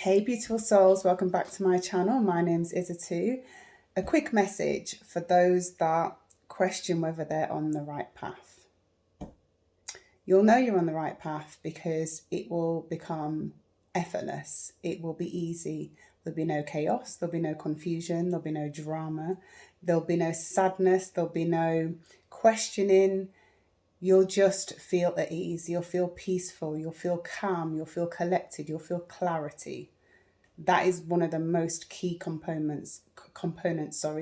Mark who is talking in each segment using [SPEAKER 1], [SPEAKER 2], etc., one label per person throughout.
[SPEAKER 1] Hey beautiful souls, welcome back to my channel. My name's Izatu. A quick message for those that question whether they're on the right path. You'll know you're on the right path because it will become effortless. It will be easy. There'll be no chaos, there'll be no confusion, there'll be no drama, there'll be no sadness, there'll be no questioning. You'll just feel at ease, you'll feel peaceful, you'll feel calm, you'll feel collected, you'll feel clarity. That is one of the most key components,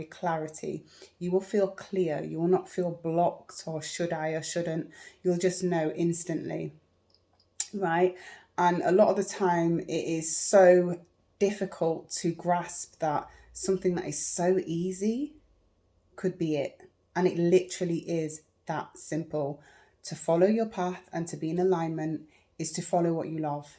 [SPEAKER 1] clarity. You will feel clear, you will not feel blocked or should I or shouldn't. You'll just know instantly, right? And a lot of the time it is so difficult to grasp that something that is so easy could be it. And it literally is that simple. To follow your path and to be in alignment is to follow what you love.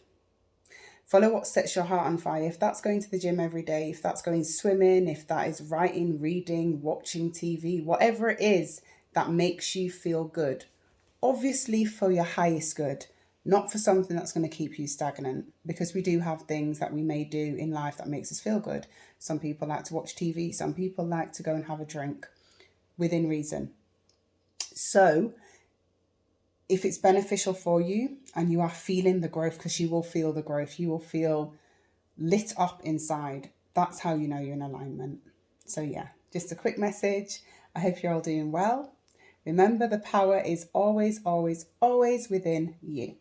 [SPEAKER 1] Follow what sets your heart on fire. If that's going to the gym every day, if that's going swimming, if that is writing, reading, watching TV, whatever it is that makes you feel good. Obviously for your highest good, not for something that's going to keep you stagnant, because we do have things that we may do in life that makes us feel good. Some people like to watch TV, some people like to go and have a drink within reason. So if it's beneficial for you and you are feeling the growth, because you will feel the growth, you will feel lit up inside, that's how you know you're in alignment. So yeah, just a quick message. I hope you're all doing well. Remember, the power is always, always, always within you.